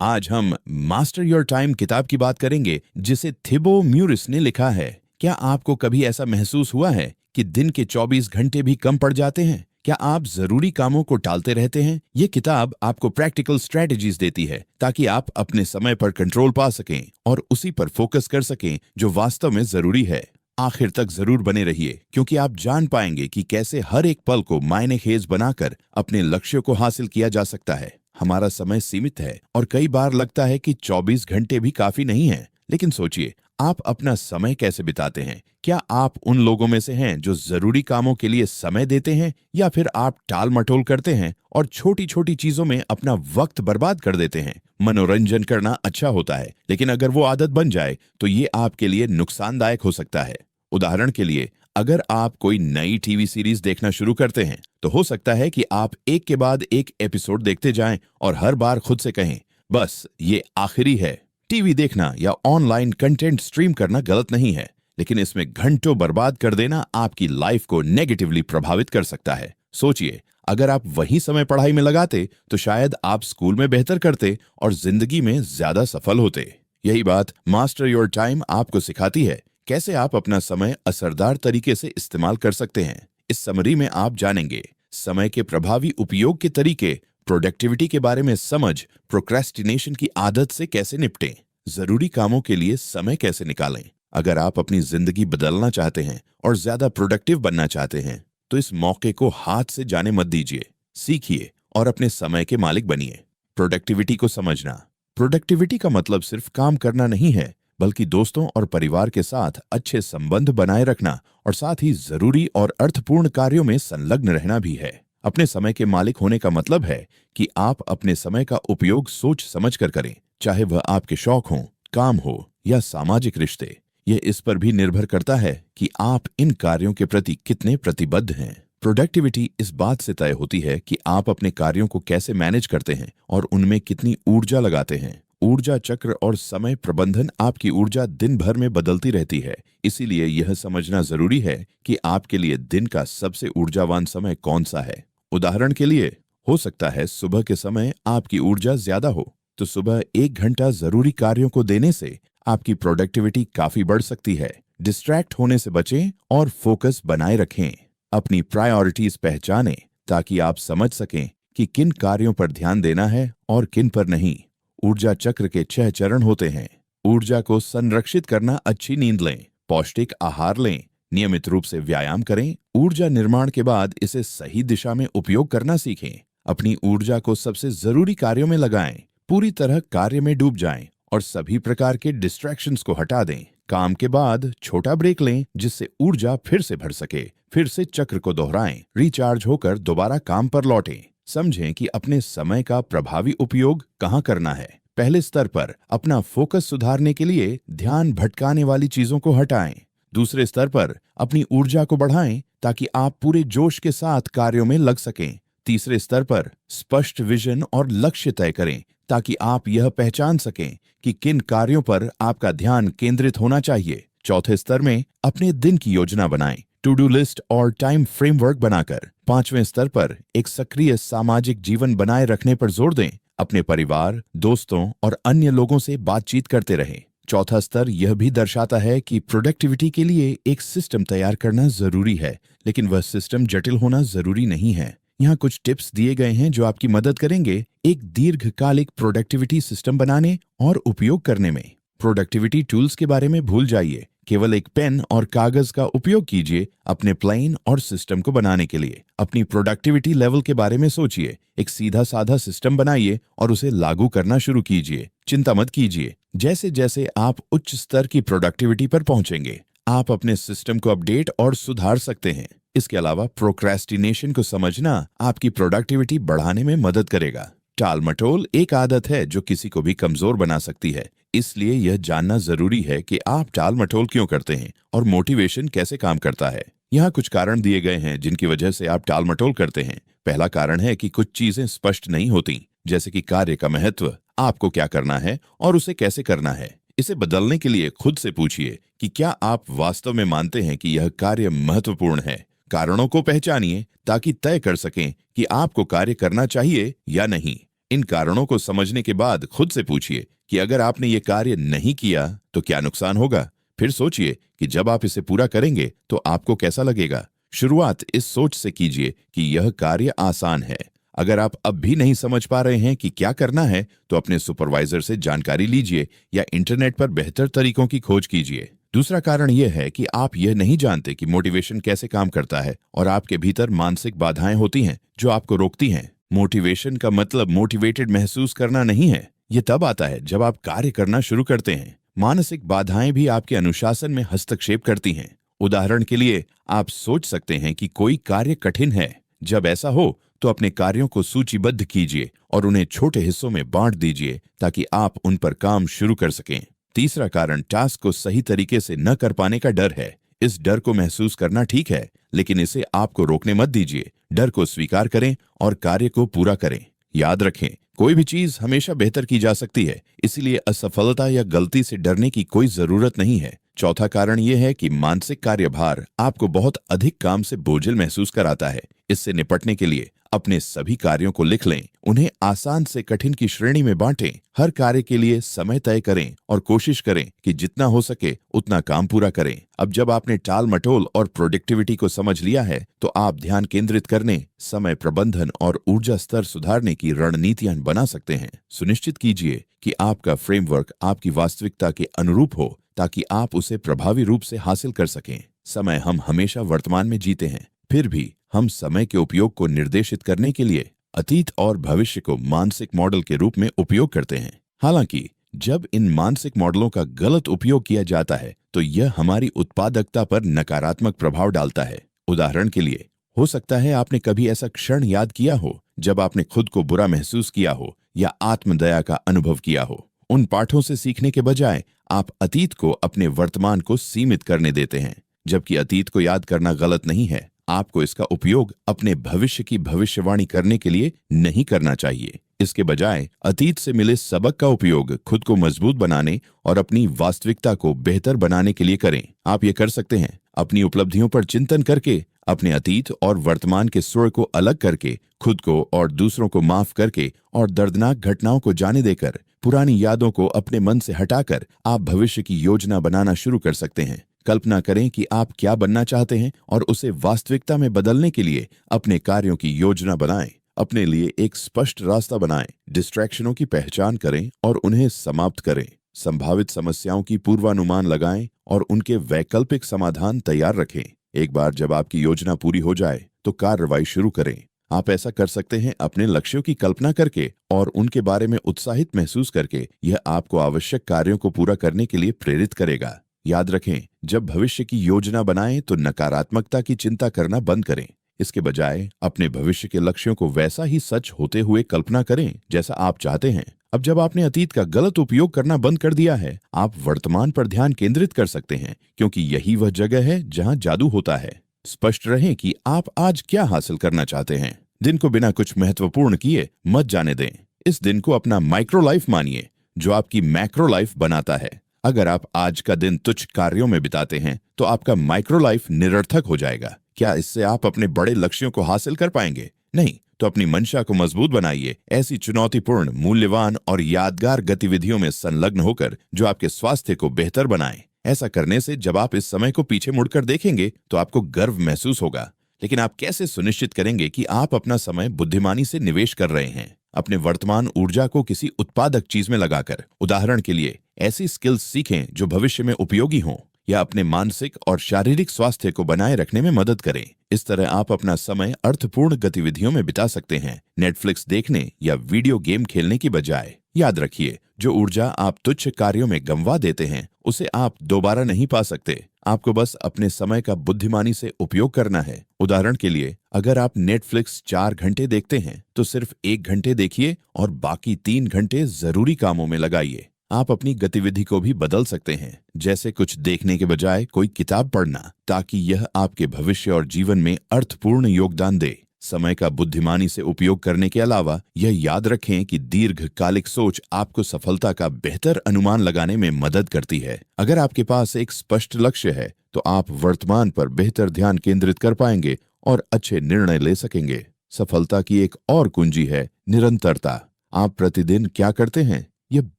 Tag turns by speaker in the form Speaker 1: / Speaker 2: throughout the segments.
Speaker 1: आज हम master your time किताब की बात करेंगे जिसे थिबो म्यूरिस ने लिखा है। क्या आपको कभी ऐसा महसूस हुआ है कि दिन के 24 घंटे भी कम पड़ जाते हैं? क्या आप जरूरी कामों को टालते रहते हैं? ये किताब आपको प्रैक्टिकल स्ट्रेटजीज देती है ताकि आप अपने समय पर कंट्रोल पा सकें और उसी पर फोकस कर सकें जो वास्तव में जरूरी है। आखिर तक जरूर बने रहिए क्योंकि आप जान पाएंगे कि कैसे हर एक पल को मायनेखेज बनाकर अपने लक्ष्यों को हासिल किया जा सकता है। हमारा समय सीमित है और कई बार लगता है कि 24 घंटे भी काफी नहीं है। लेकिन सोचिए, आप अपना समय कैसे बिताते हैं? क्या आप उन लोगों में से हैं जो जरूरी कामों के लिए समय देते हैं, या फिर आप टाल मटोल करते हैं और छोटी छोटी चीजों में अपना वक्त बर्बाद कर देते हैं? मनोरंजन करना अच्छा होता है, लेकिन अगर वो आदत बन जाए तो ये आपके लिए नुकसानदायक हो सकता है। उदाहरण के लिए, अगर आप कोई नई टीवी सीरीज देखना शुरू करते हैं तो हो सकता है कि आप एक के बाद एक एपिसोड देखते जाएं और हर बार खुद से कहें, बस ये आखिरी है। टीवी देखना या ऑनलाइन कंटेंट स्ट्रीम करना गलत नहीं है, लेकिन इसमें घंटों बर्बाद कर देना आपकी लाइफ को नेगेटिवली प्रभावित कर सकता है। सोचिए, अगर आप वही समय पढ़ाई में लगाते तो शायद आप स्कूल में बेहतर करते और जिंदगी में ज्यादा सफल होते। यही बात मास्टर योर टाइम आपको सिखाती है, कैसे आप अपना समय असरदार तरीके से इस्तेमाल कर सकते हैं। इस समरी में आप जानेंगे समय के प्रभावी उपयोग के तरीके, प्रोडक्टिविटी के बारे में समझ, प्रोक्रेस्टिनेशन की आदत से कैसे निपटें, जरूरी कामों के लिए समय कैसे निकालें। अगर आप अपनी जिंदगी बदलना चाहते हैं और ज्यादा प्रोडक्टिव बनना चाहते हैं तो इस मौके को हाथ से जाने मत दीजिए। सीखिए और अपने समय के मालिक बनिए। प्रोडक्टिविटी को समझना। प्रोडक्टिविटी का मतलब सिर्फ काम करना नहीं है, बल्कि दोस्तों और परिवार के साथ अच्छे संबंध बनाए रखना और साथ ही जरूरी और अर्थपूर्ण कार्यों में संलग्न रहना भी है। अपने समय के मालिक होने का मतलब है कि आप अपने समय का उपयोग सोच समझ कर करें, चाहे वह आपके शौक हो, काम हो या सामाजिक रिश्ते। यह इस पर भी निर्भर करता है कि आप इन कार्यों के प्रति कितने प्रतिबद्ध हैं। प्रोडक्टिविटी इस बात से तय होती है कि आप अपने कार्यों को कैसे मैनेज करते हैं और उनमें कितनी ऊर्जा लगाते हैं। ऊर्जा चक्र और समय प्रबंधन आपकी ऊर्जा दिन भर में बदलती रहती है, इसीलिए यह समझना जरूरी है कि आपके लिए दिन का सबसे ऊर्जावान समय कौन सा है। उदाहरण के लिए, हो सकता है सुबह के समय आपकी ऊर्जा ज्यादा हो, तो सुबह 1 घंटा जरूरी कार्यों को देने से आपकी प्रोडक्टिविटी काफी बढ़ सकती है। डिस्ट्रैक्ट होने से बचें और फोकस बनाए रखें। अपनी प्रायोरिटीज पहचानें ताकि आप समझ सकें कि किन कार्यों पर ध्यान देना है और किन पर नहीं। ऊर्जा चक्र के 6 चरण होते हैं। ऊर्जा को संरक्षित करना: अच्छी नींद लें, पौष्टिक आहार लें, नियमित रूप से व्यायाम करें। ऊर्जा निर्माण के बाद इसे सही दिशा में उपयोग करना सीखें। अपनी ऊर्जा को सबसे जरूरी कार्यों में लगाएं, पूरी तरह कार्य में डूब जाएं और सभी प्रकार के डिस्ट्रैक्शंस को हटा दें। काम के बाद छोटा ब्रेक लें जिससे ऊर्जा फिर से भर सके। फिर से चक्र को दोहराएं, रिचार्ज होकर दोबारा काम पर लौटें। समझें कि अपने समय का प्रभावी उपयोग कहाँ करना है। पहले स्तर पर अपना फोकस सुधारने के लिए ध्यान भटकाने वाली चीजों को हटाएं। दूसरे स्तर पर अपनी ऊर्जा को बढ़ाएं ताकि आप पूरे जोश के साथ कार्यों में लग सकें। तीसरे स्तर पर स्पष्ट विजन और लक्ष्य तय करें ताकि आप यह पहचान सकें कि किन कार्यों पर आपका ध्यान केंद्रित होना चाहिए। चौथे स्तर में अपने दिन की योजना बनाएं, टू डू लिस्ट और टाइम फ्रेमवर्क बनाकर। पांचवें स्तर पर एक सक्रिय सामाजिक जीवन बनाए रखने पर जोर दें। अपने परिवार, दोस्तों और अन्य लोगों से बातचीत करते रहें। चौथा स्तर यह भी दर्शाता है कि प्रोडक्टिविटी के लिए एक सिस्टम तैयार करना जरूरी है, लेकिन वह सिस्टम जटिल होना जरूरी नहीं है। यहाँ कुछ टिप्स दिए गए हैं जो आपकी मदद करेंगे एक दीर्घकालिक प्रोडक्टिविटी सिस्टम बनाने और उपयोग करने में। प्रोडक्टिविटी टूल्स के बारे में भूल जाइए, केवल एक पेन और कागज का उपयोग कीजिए अपने प्लान और सिस्टम को बनाने के लिए। अपनी प्रोडक्टिविटी लेवल के बारे में सोचिए, एक सीधा साधा सिस्टम बनाइए और उसे लागू करना शुरू कीजिए। चिंता मत कीजिए, जैसे जैसे आप उच्च स्तर की प्रोडक्टिविटी पर पहुंचेंगे आप अपने सिस्टम को अपडेट और सुधार सकते हैं। इसके अलावा प्रोक्रेस्टिनेशन को समझना आपकी प्रोडक्टिविटी बढ़ाने में मदद करेगा। टाल मटोल एक आदत है जो किसी को भी कमजोर बना सकती है, इसलिए यह जानना जरूरी है कि आप टाल मटोल क्यों करते हैं और मोटिवेशन कैसे काम करता है। यहाँ कुछ कारण दिए गए हैं जिनकी वजह से आप टाल मटोल करते हैं। पहला कारण है कि कुछ चीजें स्पष्ट नहीं होती, जैसे कि कार्य का महत्व, आपको क्या करना है और उसे कैसे करना है। इसे बदलने के लिए खुद से पूछिए कि क्या आप वास्तव में मानते हैं कि यह कार्य महत्वपूर्ण है। कारणों को पहचानिए ताकि तय कर सकें कि आपको कार्य करना चाहिए या नहीं। इन कारणों को समझने के बाद खुद से पूछिए कि अगर आपने ये कार्य नहीं किया तो क्या नुकसान होगा। फिर सोचिए कि जब आप इसे पूरा करेंगे तो आपको कैसा लगेगा। शुरुआत इस सोच से कीजिए कि यह कार्य आसान है। अगर आप अब भी नहीं समझ पा रहे हैं कि क्या करना है तो अपने सुपरवाइजर से जानकारी लीजिए या इंटरनेट पर बेहतर तरीकों की खोज कीजिए। दूसरा कारण यह है कि आप यह नहीं जानते कि मोटिवेशन कैसे काम करता है और आपके भीतर मानसिक बाधाएं होती हैं जो आपको रोकती हैं। मोटिवेशन का मतलब मोटिवेटेड महसूस करना नहीं है। यह तब आता है जब आप कार्य करना शुरू करते हैं। मानसिक बाधाएं भी आपके अनुशासन में हस्तक्षेप करती हैं। उदाहरण के लिए आप सोच सकते हैं कि कोई कार्य कठिन है। जब ऐसा हो तो अपने कार्यों को सूचीबद्ध कीजिए और उन्हें छोटे हिस्सों में बांट दीजिए ताकि आप उन पर काम शुरू कर सकें। तीसरा कारण टास्क को सही तरीके से न कर पाने का डर है। इस डर को महसूस करना ठीक है, लेकिन इसे आपको रोकने मत दीजिए। डर को स्वीकार करें और कार्य को पूरा करें। याद रखें, कोई भी चीज हमेशा बेहतर की जा सकती है, इसीलिए असफलता या गलती से डरने की कोई जरूरत नहीं है। चौथा कारण यह है कि मानसिक कार्यभार आपको बहुत अधिक काम से बोझिल महसूस कराता है। इससे निपटने के लिए अपने सभी कार्यों को लिख लें, उन्हें आसान से कठिन की श्रेणी में बांटें। हर कार्य के लिए समय तय करें और कोशिश करें कि जितना हो सके उतना काम पूरा करें। अब जब आपने टाल मटोल और प्रोडक्टिविटी को समझ लिया है तो आप ध्यान केंद्रित करने, समय प्रबंधन और ऊर्जा स्तर सुधारने की रणनीतियां बना सकते हैं। सुनिश्चित कीजिए कि आपका फ्रेमवर्क आपकी वास्तविकता के अनुरूप हो ताकि आप उसे प्रभावी रूप से हासिल कर सकें। समय हम हमेशा वर्तमान में जीते हैं, फिर भी हम समय के उपयोग को निर्देशित करने के लिए अतीत और भविष्य को मानसिक मॉडल के रूप में उपयोग करते हैं। हालांकि जब इन मानसिक मॉडलों का गलत उपयोग किया जाता है तो यह हमारी उत्पादकता पर नकारात्मक प्रभाव डालता है। उदाहरण के लिए, हो सकता है आपने कभी ऐसा क्षण याद किया हो जब आपने खुद को बुरा महसूस किया हो या आत्मदया का अनुभव किया हो। उन पाठों से सीखने के बजाय आप अतीत को अपने वर्तमान को सीमित करने देते हैं। जबकि अतीत को याद करना गलत नहीं है, आपको इसका उपयोग अपने भविष्य की भविष्यवाणी करने के लिए नहीं करना चाहिए। इसके बजाय अतीत से मिले सबक का उपयोग खुद को मजबूत बनाने और अपनी वास्तविकता को बेहतर बनाने के लिए करें। आप ये कर सकते हैं, अपनी उपलब्धियों पर चिंतन करके, अपने अतीत और वर्तमान के सुर को अलग करके, खुद को और दूसरों को माफ करके और दर्दनाक घटनाओं को जाने देकर, पुरानी यादों को अपने मन से हटाकर आप भविष्य की योजना बनाना शुरू कर सकते हैं। कल्पना करें कि आप क्या बनना चाहते हैं और उसे वास्तविकता में बदलने के लिए अपने कार्यों की योजना बनाएं। अपने लिए एक स्पष्ट रास्ता बनाएं, डिस्ट्रैक्शनों की पहचान करें और उन्हें समाप्त करें। संभावित समस्याओं की पूर्वानुमान लगाएं और उनके वैकल्पिक समाधान तैयार रखें। एक बार जब आपकी योजना पूरी हो जाए तो कार्रवाई शुरू करें। आप ऐसा कर सकते हैं अपने लक्ष्यों की कल्पना करके और उनके बारे में उत्साहित महसूस करके। यह आपको आवश्यक कार्यों को पूरा करने के लिए प्रेरित करेगा। याद रखें, जब भविष्य की योजना बनाएं तो नकारात्मकता की चिंता करना बंद करें। इसके बजाय अपने भविष्य के लक्ष्यों को वैसा ही सच होते हुए कल्पना करें जैसा आप चाहते हैं। अब जब आपने अतीत का गलत उपयोग करना बंद कर दिया है, आप वर्तमान पर ध्यान केंद्रित कर सकते हैं, क्योंकि यही वह जगह है जहां जादू होता है। स्पष्ट रहें कि आप आज क्या हासिल करना चाहते हैं। दिन को बिना कुछ महत्वपूर्ण किए मत जाने दें। इस दिन को अपना माइक्रो लाइफ मानिए जो आपकी मैक्रो लाइफ बनाता है। अगर आप आज का दिन तुच्छ कार्यों में बिताते हैं तो आपका माइक्रो लाइफ निरर्थक हो जाएगा। क्या इससे आप अपने बड़े लक्ष्यों को हासिल कर पाएंगे? नहीं। तो अपनी मंशा को मजबूत बनाइए, ऐसी चुनौतीपूर्ण, मूल्यवान और यादगार गतिविधियों में संलग्न होकर जो आपके स्वास्थ्य को बेहतर बनाएं। ऐसा करने से जब आप इस समय को पीछे मुड़कर देखेंगे तो आपको गर्व महसूस होगा। लेकिन आप कैसे सुनिश्चित करेंगे कि आप अपना समय बुद्धिमानी से निवेश कर रहे हैं? अपने वर्तमान ऊर्जा को किसी उत्पादक चीज में लगाकर। उदाहरण के लिए, ऐसी स्किल्स सीखें जो भविष्य में उपयोगी हों या अपने मानसिक और शारीरिक स्वास्थ्य को बनाए रखने में मदद करें। इस तरह आप अपना समय अर्थपूर्ण गतिविधियों में बिता सकते हैं, नेटफ्लिक्स देखने या वीडियो गेम खेलने की बजाय। याद रखिए, जो ऊर्जा आप तुच्छ कार्यों में गंवा देते हैं उसे आप दोबारा नहीं पा सकते। आपको बस अपने समय का बुद्धिमानी से उपयोग करना है। उदाहरण के लिए, अगर आप नेटफ्लिक्स 4 घंटे देखते हैं तो सिर्फ 1 घंटे देखिए और बाकी 3 घंटे जरूरी कामों में लगाइए। आप अपनी गतिविधि को भी बदल सकते हैं, जैसे कुछ देखने के बजाय कोई किताब पढ़ना, ताकि यह आपके भविष्य और जीवन में अर्थपूर्ण योगदान दे। समय का बुद्धिमानी से उपयोग करने के अलावा यह याद रखें कि दीर्घकालिक सोच आपको सफलता का बेहतर अनुमान लगाने में मदद करती है। अगर आपके पास एक स्पष्ट लक्ष्य है तो आप वर्तमान पर बेहतर ध्यान केंद्रित कर पाएंगे और अच्छे निर्णय ले सकेंगे। सफलता की एक और कुंजी है निरंतरता। आप प्रतिदिन क्या करते हैं, यह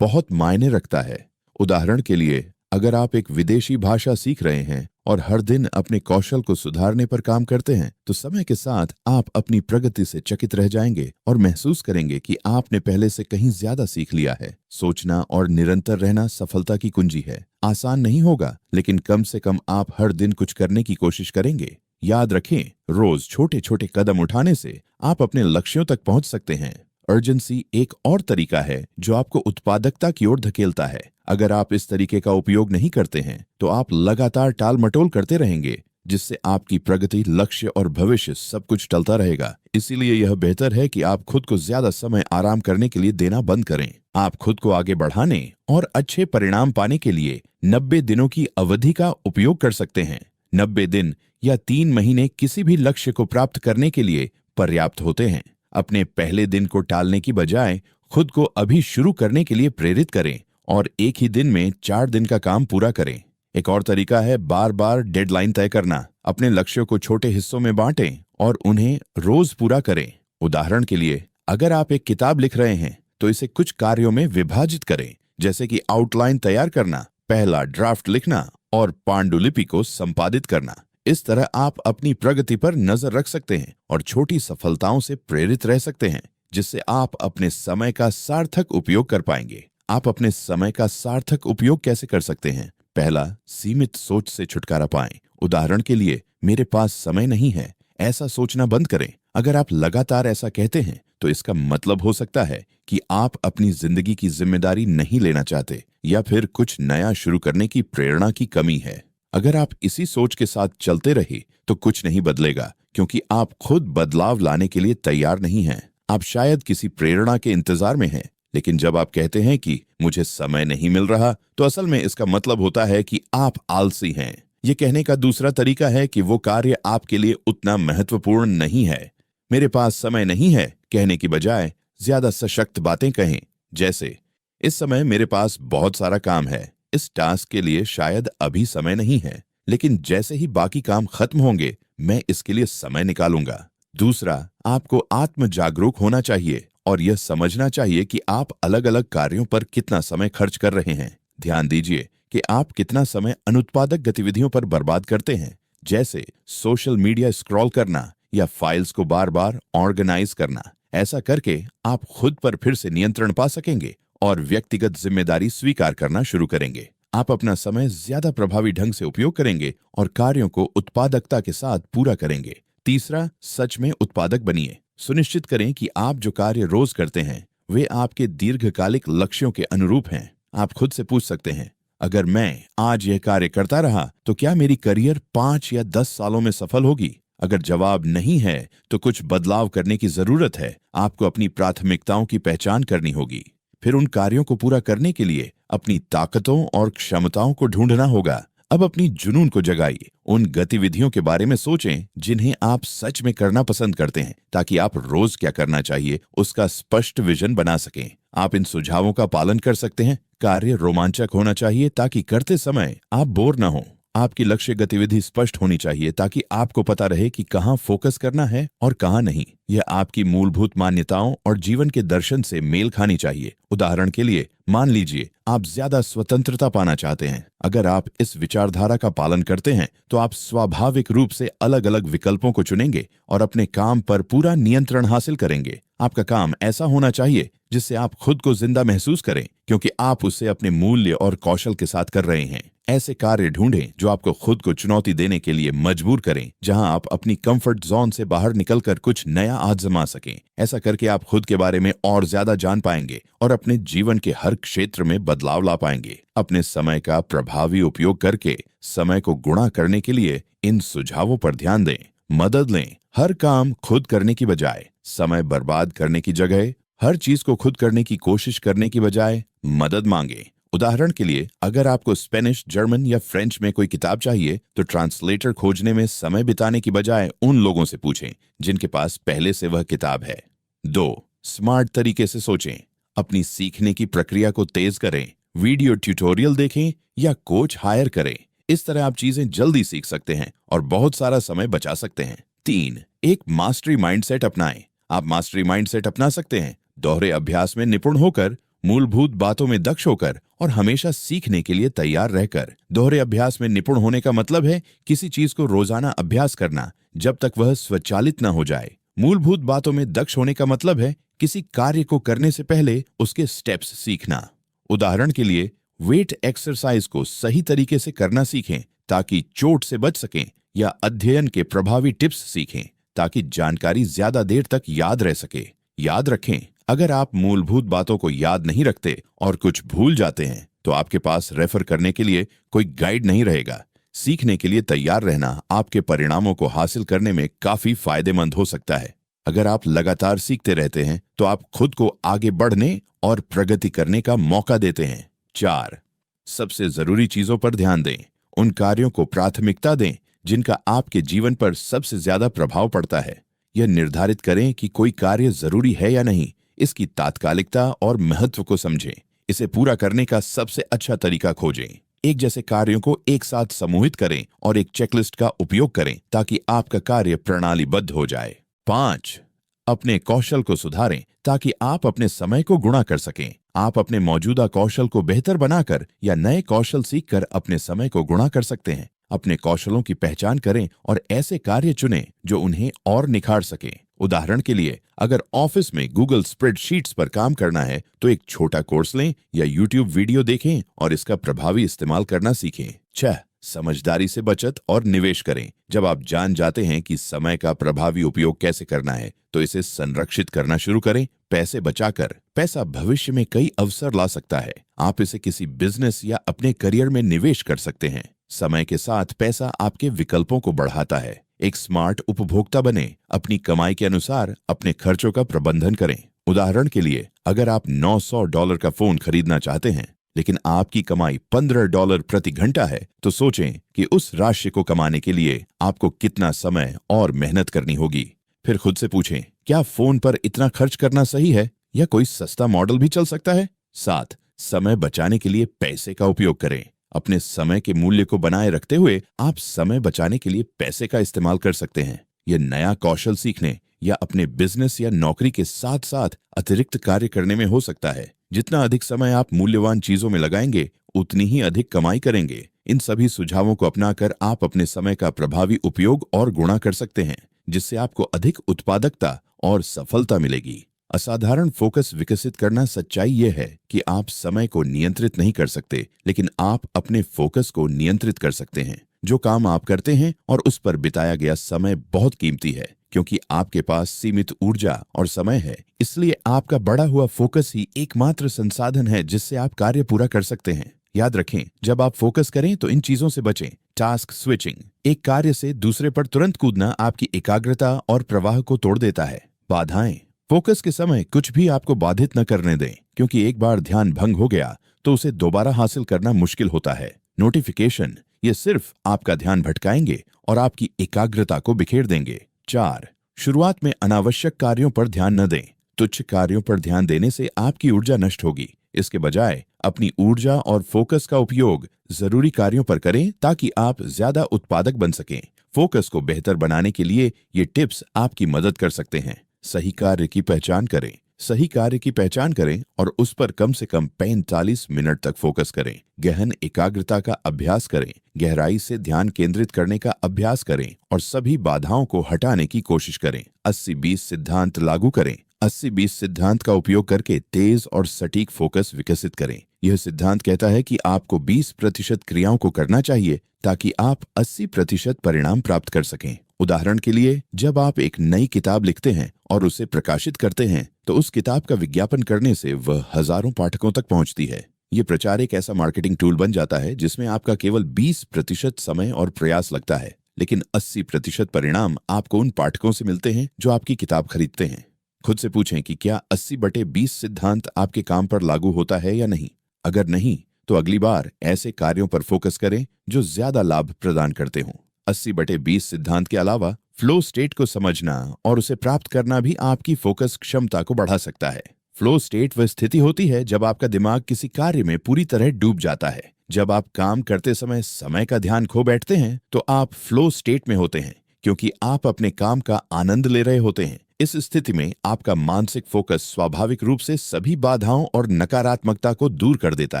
Speaker 1: बहुत मायने रखता है। उदाहरण के लिए, अगर आप एक विदेशी भाषा सीख रहे हैं और हर दिन अपने कौशल को सुधारने पर काम करते हैं, तो समय के साथ आप अपनी प्रगति से चकित रह जाएंगे और महसूस करेंगे कि आपने पहले से कहीं ज्यादा सीख लिया है। सोचना और निरंतर रहना सफलता की कुंजी है। आसान नहीं होगा, लेकिन कम से कम आप हर दिन कुछ करने की कोशिश करेंगे। याद रखें, रोज छोटे छोटे कदम उठाने से आप अपने लक्ष्यों तक पहुंच सकते हैं। अर्जेंसी एक और तरीका है जो आपको उत्पादकता की ओर धकेलता है। अगर आप इस तरीके का उपयोग नहीं करते हैं, तो आप लगातार टाल मटोल करते रहेंगे, जिससे आपकी प्रगति, लक्ष्य और भविष्य सब कुछ टलता रहेगा। इसीलिए यह बेहतर है कि आप खुद को ज्यादा समय आराम करने के लिए देना बंद करें। आप खुद को आगे बढ़ाने और अच्छे परिणाम पाने के लिए 90 दिनों की अवधि का उपयोग कर सकते हैं। 90 दिन या 3 महीने किसी भी लक्ष्य को प्राप्त करने के लिए पर्याप्त होते हैं। अपने पहले दिन को टालने की बजाय खुद को अभी शुरू करने के लिए प्रेरित करें और एक ही दिन में 4 दिन का काम पूरा करें। एक और तरीका है बार बार डेडलाइन तय करना। अपने लक्ष्यों को छोटे हिस्सों में बांटें और उन्हें रोज पूरा करें। उदाहरण के लिए, अगर आप एक किताब लिख रहे हैं, तो इसे कुछ कार्यों में विभाजित करें, जैसे कि आउटलाइन तैयार करना, पहला ड्राफ्ट लिखना और पांडुलिपि को संपादित करना। इस तरह आप अपनी प्रगति पर नजर रख सकते हैं और छोटी सफलताओं से प्रेरित रह सकते हैं, जिससे आप अपने समय का सार्थक उपयोग कर पाएंगे। आप अपने समय का सार्थक उपयोग कैसे कर सकते हैं? पहला, सीमित सोच से छुटकारा पाएं। उदाहरण के लिए, मेरे पास समय नहीं है, ऐसा सोचना बंद करें। अगर आप लगातार ऐसा कहते हैं, तो इसका मतलब हो सकता है कि आप अपनी जिंदगी की जिम्मेदारी नहीं लेना चाहते या फिर कुछ नया शुरू करने की प्रेरणा की कमी है। अगर आप इसी सोच के साथ चलते रहे, तो कुछ नहीं बदलेगा, क्योंकि आप खुद बदलाव लाने के लिए तैयार नहीं हैं। आप शायद किसी प्रेरणा के इंतजार में हैं, लेकिन जब आप कहते हैं कि मुझे समय नहीं मिल रहा, तो असल में इसका मतलब होता है कि आप आलसी हैं। ये कहने का दूसरा तरीका है कि वो कार्य आपके लिए उतना महत्वपूर्ण नहीं है। मेरे पास समय नहीं है कहने की बजाय ज्यादा सशक्त बातें कहें, जैसे, इस समय मेरे पास बहुत सारा काम है, इस टास्क के लिए शायद अभी समय नहीं है, लेकिन जैसे ही बाकी काम खत्म होंगे, मैं इसके लिए समय निकालूंगा। दूसरा, आपको आत्म जागरूक होना चाहिए और यह समझना चाहिए कि आप अलग अलग कार्यों पर कितना समय खर्च कर रहे हैं। ध्यान दीजिए कि आप कितना समय अनुत्पादक गतिविधियों पर बर्बाद करते हैं, जैसे सोशल मीडिया स्क्रॉल करना या फाइल्स को बार बार ऑर्गेनाइज करना। ऐसा करके आप खुद पर फिर से नियंत्रण पा सकेंगे और व्यक्तिगत जिम्मेदारी स्वीकार करना शुरू करेंगे। आप अपना समय ज्यादा प्रभावी ढंग से उपयोग करेंगे और कार्यों को उत्पादकता के साथ पूरा करेंगे। तीसरा, सच में उत्पादक बनिए। सुनिश्चित करें कि आप जो कार्य रोज करते हैं, वे आपके दीर्घकालिक लक्ष्यों के अनुरूप हैं। आप खुद से पूछ सकते हैं, अगर मैं आज यह कार्य करता रहा, तो क्या मेरी करियर 5 या 10 सालों में सफल होगी? अगर जवाब नहीं है, तो कुछ बदलाव करने की जरूरत है। आपको अपनी प्राथमिकताओं की पहचान करनी होगी। फिर उन कार्यों को पूरा करने के लिए अपनी ताकतों और क्षमताओं को ढूंढना होगा। अब अपनी जुनून को जगाइए। उन गतिविधियों के बारे में सोचें जिन्हें आप सच में करना पसंद करते हैं, ताकि आप रोज क्या करना चाहिए उसका स्पष्ट विजन बना सकें। आप इन सुझावों का पालन कर सकते हैं। कार्य रोमांचक होना चाहिए ताकि करते समय आप बोर न हो। आपकी लक्ष्य गतिविधि स्पष्ट होनी चाहिए ताकि आपको पता रहे कि कहाँ फोकस करना है और कहाँ नहीं। यह आपकी मूलभूत मान्यताओं और जीवन के दर्शन से मेल खानी चाहिए। उदाहरण के लिए, मान लीजिए आप ज्यादा स्वतंत्रता पाना चाहते हैं। अगर आप इस विचारधारा का पालन करते हैं, तो आप स्वाभाविक रूप से अलग अलग विकल्पों को चुनेंगे और अपने काम पर पूरा नियंत्रण हासिल करेंगे। आपका काम ऐसा होना चाहिए जिससे आप खुद को जिंदा महसूस करें, क्योंकि आप उसे अपने मूल्य और कौशल के साथ कर रहे हैं। ऐसे कार्य ढूंढें जो आपको खुद को चुनौती देने के लिए मजबूर करें, जहां आप अपनी कंफर्ट जोन से बाहर निकलकर कुछ नया आजमा सकें। ऐसा करके आप खुद के बारे में और ज्यादा जान पाएंगे और अपने जीवन के हर क्षेत्र में बदलाव ला पाएंगे। अपने समय का प्रभावी उपयोग करके समय को गुणा करने के लिए इन सुझावों पर ध्यान दें। मदद लें। हर काम खुद करने की बजाय, समय बर्बाद करने की जगह, हर चीज को खुद करने की कोशिश करने की बजाय मदद मांगे। उदाहरण के लिए, अगर आपको स्पेनिश, जर्मन या फ्रेंच में कोई किताब चाहिए, तो ट्रांसलेटर खोजने में समय बिताने की बजाय उन लोगों से पूछें जिनके पास पहले से वह किताब है। 2. स्मार्ट तरीके से सोचें। अपनी सीखने की प्रक्रिया को तेज करें। वीडियो ट्यूटोरियल देखें या कोच हायर करें। इस तरह आप चीजें जल्दी सीख सकते हैं और बहुत सारा समय बचा सकते हैं। 3. एक मास्टरी माइंडसेट अपनाएं। आप मास्टरी माइंडसेट अपना सकते हैं दोहरे अभ्यास में निपुण होकर, मूलभूत बातों में दक्ष होकर और हमेशा सीखने के लिए तैयार रहकर। दोहरे अभ्यास में निपुण होने का मतलब है किसी चीज को रोजाना अभ्यास करना जब तक वह स्वचालित न हो जाए। मूलभूत बातों में दक्ष होने का मतलब है किसी कार्य को करने से पहले उसके स्टेप्स सीखना। उदाहरण के लिए, वेट एक्सरसाइज को सही तरीके से करना सीखें ताकि चोट से बच सकें, या अध्ययन के प्रभावी टिप्स सीखें ताकि जानकारी ज्यादा देर तक याद रह सके। याद रखें, अगर आप मूलभूत बातों को याद नहीं रखते और कुछ भूल जाते हैं तो आपके पास रेफर करने के लिए कोई गाइड नहीं रहेगा। सीखने के लिए तैयार रहना आपके परिणामों को हासिल करने में काफी फायदेमंद हो सकता है। अगर आप लगातार सीखते रहते हैं तो आप खुद को आगे बढ़ने और प्रगति करने का मौका देते हैं। 4. सबसे जरूरी चीजों पर ध्यान दें। उन कार्यों को प्राथमिकता दें जिनका आपके जीवन पर सबसे ज्यादा प्रभाव पड़ता है। यह निर्धारित करें कि कोई कार्य जरूरी है या नहीं। इसकी तात्कालिकता और महत्व को समझें। इसे पूरा करने का सबसे अच्छा तरीका खोजें। एक जैसे कार्यों को एक साथ समूहित करें और एक चेकलिस्ट का उपयोग करें ताकि आपका कार्य प्रणालीबद्ध हो जाए। 5. अपने कौशल को सुधारें ताकि आप अपने समय को गुणा कर सकें। आप अपने मौजूदा कौशल को बेहतर बनाकर या नए कौशल सीखकर अपने समय को गुणा कर सकते हैं। अपने कौशलों की पहचान करें और ऐसे कार्य चुनें जो उन्हें और निखार सकें। उदाहरण के लिए, अगर ऑफिस में गूगल स्प्रेडशीट्स पर काम करना है तो एक छोटा कोर्स लें या यूट्यूब वीडियो देखें और इसका प्रभावी इस्तेमाल करना सीखें। 6. समझदारी से बचत और निवेश करें। जब आप जान जाते हैं कि समय का प्रभावी उपयोग कैसे करना है तो इसे संरक्षित करना शुरू करें। पैसे बचाकर। पैसा भविष्य में कई अवसर ला सकता है। आप इसे किसी बिजनेस या अपने करियर में निवेश कर सकते हैं। समय के साथ पैसा आपके विकल्पों को बढ़ाता है। एक स्मार्ट उपभोक्ता बने। अपनी कमाई के अनुसार अपने खर्चों का प्रबंधन करें। उदाहरण के लिए, अगर आप $900 का फोन खरीदना चाहते हैं लेकिन आपकी कमाई $15 प्रति घंटा है तो सोचें कि उस राशि को कमाने के लिए आपको कितना समय और मेहनत करनी होगी। फिर खुद से पूछें, क्या फोन पर इतना खर्च करना सही है या कोई सस्ता मॉडल भी चल सकता है। 7. समय बचाने के लिए पैसे का उपयोग करें। अपने समय के मूल्य को बनाए रखते हुए आप समय बचाने के लिए पैसे का इस्तेमाल कर सकते हैं। यह नया कौशल सीखने या अपने बिजनेस या नौकरी के साथ साथ अतिरिक्त कार्य करने में हो सकता है। जितना अधिक समय आप मूल्यवान चीजों में लगाएंगे उतनी ही अधिक कमाई करेंगे। इन सभी सुझावों को अपनाकर आप अपने समय का प्रभावी उपयोग और गुणा कर सकते हैं, जिससे आपको अधिक उत्पादकता और सफलता मिलेगी। असाधारण फोकस विकसित करना सच्चाई यह है कि आप समय को नियंत्रित नहीं कर सकते, लेकिन आप अपने फोकस को नियंत्रित कर सकते हैं। जो काम आप करते हैं और उस पर बिताया गया समय बहुत कीमती है, क्योंकि आपके पास सीमित ऊर्जा और समय है। इसलिए आपका बढ़ा हुआ फोकस ही एकमात्र संसाधन है जिससे आप कार्य पूरा कर सकते हैं। याद रखें, जब आप फोकस करें तो इन चीजों से बचें। टास्क स्विचिंग, एक कार्य से दूसरे पर तुरंत कूदना आपकी एकाग्रता और प्रवाह को तोड़ देता है। बाधाएं, फोकस के समय कुछ भी आपको बाधित न करने दें, क्योंकि एक बार ध्यान भंग हो गया तो उसे दोबारा हासिल करना मुश्किल होता है। नोटिफिकेशन, ये सिर्फ आपका ध्यान भटकाएंगे और आपकी एकाग्रता को बिखेर देंगे। 4. शुरुआत में अनावश्यक कार्यों पर ध्यान न दें। तुच्छ कार्यों पर ध्यान देने से आपकी ऊर्जा नष्ट होगी। इसके बजाय अपनी ऊर्जा और फोकस का उपयोग जरूरी कार्यों पर करें ताकि आप ज्यादा उत्पादक बन सकें। फोकस को बेहतर बनाने के लिए ये टिप्स आपकी मदद कर सकते हैं। सही कार्य की पहचान करें। सही कार्य की पहचान करें और उस पर कम से कम 45 मिनट तक फोकस करें। गहन एकाग्रता का अभ्यास करें। गहराई से ध्यान केंद्रित करने का अभ्यास करें और सभी बाधाओं को हटाने की कोशिश करें। 80-20 सिद्धांत लागू करें। 80-20 सिद्धांत का उपयोग करके तेज और सटीक फोकस विकसित करें। यह सिद्धांत कहता है कि आपको 20% क्रियाओं को करना चाहिए ताकि आप 80% परिणाम प्राप्त कर सकें। उदाहरण के लिए, जब आप एक नई किताब लिखते हैं और उसे प्रकाशित करते हैं तो उस किताब का विज्ञापन करने से वह हजारों पाठकों तक पहुंचती है। ये प्रचार एक ऐसा मार्केटिंग टूल बन जाता है जिसमें आपका केवल 20% समय और प्रयास लगता है, लेकिन 80% परिणाम आपको उन पाठकों से मिलते हैं जो आपकी किताब खरीदते हैं। खुद से पूछें कि क्या 80/20 सिद्धांत आपके काम पर लागू होता है या नहीं। अगर नहीं, तो अगली बार ऐसे कार्यों पर फोकस करें जो ज्यादा लाभ प्रदान करते हों। 80/20 सिद्धांत के अलावा फ्लो स्टेट को समझना और उसे प्राप्त करना भी आपकी फोकस क्षमता को बढ़ा सकता है। फ्लो स्टेट वह स्थिति होती है जब आपका दिमाग किसी कार्य में पूरी तरह डूब जाता है। जब आप काम करते समय का ध्यान खो बैठते हैं तो आप फ्लो स्टेट में होते हैं। क्योंकि आप अपने काम का आनंद ले रहे होते हैं। इस स्थिति में आपका मानसिक फोकस स्वाभाविक रूप से सभी बाधाओं और नकारात्मकता को दूर कर देता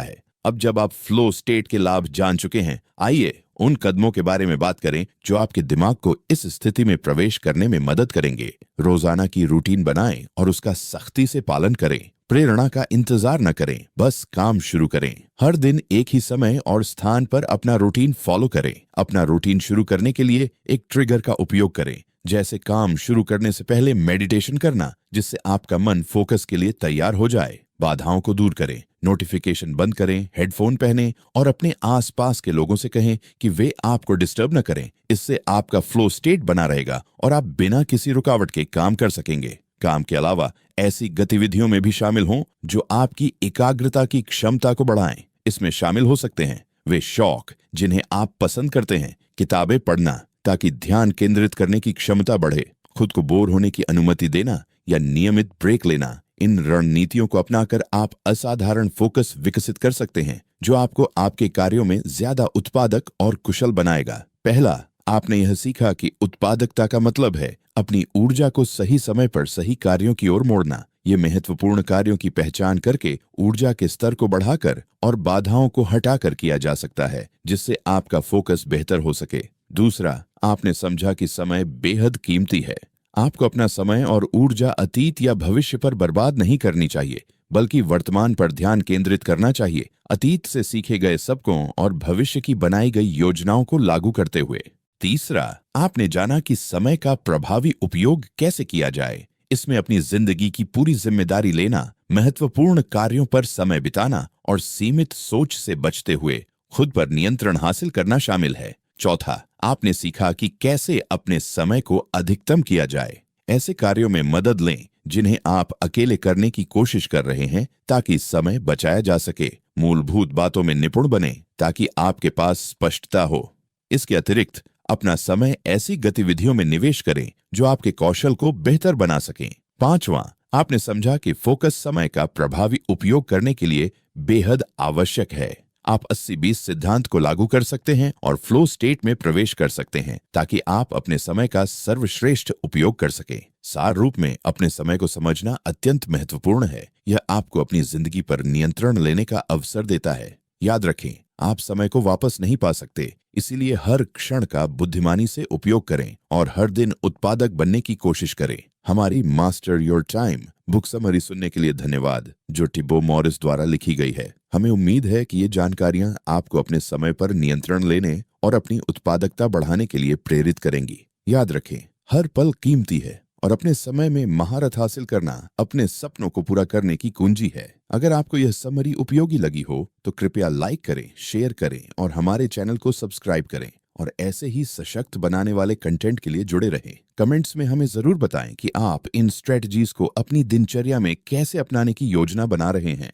Speaker 1: है। अब जब आप फ्लो स्टेट के लाभ जान चुके हैं, आइए उन कदमों के बारे में बात करें जो आपके दिमाग को इस स्थिति में प्रवेश करने में मदद करेंगे। रोजाना की रूटीन बनाएं और उसका सख्ती से पालन करें। प्रेरणा का इंतजार न करें, बस काम शुरू करें। हर दिन एक ही समय और स्थान पर अपना रूटीन फॉलो करें। अपना रूटीन शुरू करने के लिए एक ट्रिगर का उपयोग करें, जैसे काम शुरू करने से पहले मेडिटेशन करना, जिससे आपका मन फोकस के लिए तैयार हो जाए। बाधाओं को दूर करें, नोटिफिकेशन बंद करें, हेडफोन पहनें और अपने आसपास के लोगों से कहें कि वे आपको डिस्टर्ब न करें। इससे आपका फ्लो स्टेट बना रहेगा और आप बिना किसी रुकावट के काम कर सकेंगे। काम के अलावा ऐसी गतिविधियों में भी शामिल हों जो आपकी एकाग्रता की क्षमता को बढ़ाएं। इसमें शामिल हो सकते हैं वे शौक जिन्हें आप पसंद करते हैं, किताबें पढ़ना ताकि ध्यान केंद्रित करने की क्षमता बढ़े, खुद को बोर होने की अनुमति देना या नियमित ब्रेक लेना। इन रणनीतियों को अपनाकर आप असाधारण फोकस विकसित कर सकते हैं, जो आपको आपके कार्यों में ज्यादा उत्पादक और कुशल बनाएगा। पहला, आपने यह सीखा कि उत्पादकता का मतलब है अपनी ऊर्जा को सही समय पर सही कार्यों की ओर मोड़ना। ये महत्वपूर्ण कार्यों की पहचान करके ऊर्जा के स्तर को बढ़ाकर और बाधाओं को हटाकर किया जा सकता है, जिससे आपका फोकस बेहतर हो सके। दूसरा, आपने समझा कि समय बेहद कीमती है। आपको अपना समय और ऊर्जा अतीत या भविष्य पर बर्बाद नहीं करनी चाहिए, बल्कि वर्तमान पर ध्यान केंद्रित करना चाहिए, अतीत से सीखे गए सबकों और भविष्य की बनाई गई योजनाओं को लागू करते हुए। तीसरा, आपने जाना कि समय का प्रभावी उपयोग कैसे किया जाए। इसमें अपनी जिंदगी की पूरी जिम्मेदारी लेना, महत्वपूर्ण कार्यों पर समय बिताना और सीमित सोच से बचते हुए खुद पर नियंत्रण हासिल करना शामिल है। चौथा, आपने सीखा कि कैसे अपने समय को अधिकतम किया जाए। ऐसे कार्यों में मदद लें जिन्हें आप अकेले करने की कोशिश कर रहे हैं, ताकि समय बचाया जा सके। मूलभूत बातों में निपुण बने ताकि आपके पास स्पष्टता हो। इसके अतिरिक्त अपना समय ऐसी गतिविधियों में निवेश करें जो आपके कौशल को बेहतर बना सकें। पांचवां, आपने समझा कि फोकस समय का प्रभावी उपयोग करने के लिए बेहद आवश्यक है। आप 80-20 सिद्धांत को लागू कर सकते हैं और फ्लो स्टेट में प्रवेश कर सकते हैं, ताकि आप अपने समय का सर्वश्रेष्ठ उपयोग कर सकें। सार रूप में अपने समय को समझना अत्यंत महत्वपूर्ण है। यह आपको अपनी जिंदगी पर नियंत्रण लेने का अवसर देता है। याद रखें, आप समय को वापस नहीं पा सकते, इसीलिए हर क्षण का बुद्धिमानी से उपयोग करें और हर दिन उत्पादक बनने की कोशिश करें। हमारी master your time book summary सुनने के लिए धन्यवाद, जो टिबो मॉरिस द्वारा लिखी गई है। हमें उम्मीद है कि ये जानकारियां आपको अपने समय पर नियंत्रण लेने और अपनी उत्पादकता बढ़ाने के लिए प्रेरित करेंगी। याद रखें, हर पल कीमती है और अपने समय में महारत हासिल करना अपने सपनों को पूरा करने की कुंजी है। अगर आपको यह समरी उपयोगी लगी हो तो कृपया लाइक करें, शेयर करें और हमारे चैनल को सब्सक्राइब करें और ऐसे ही सशक्त बनाने वाले कंटेंट के लिए जुड़े रहें। कमेंट्स में हमें जरूर बताएं कि आप इन स्ट्रेटजीज को अपनी दिनचर्या में कैसे अपनाने की योजना बना रहे हैं।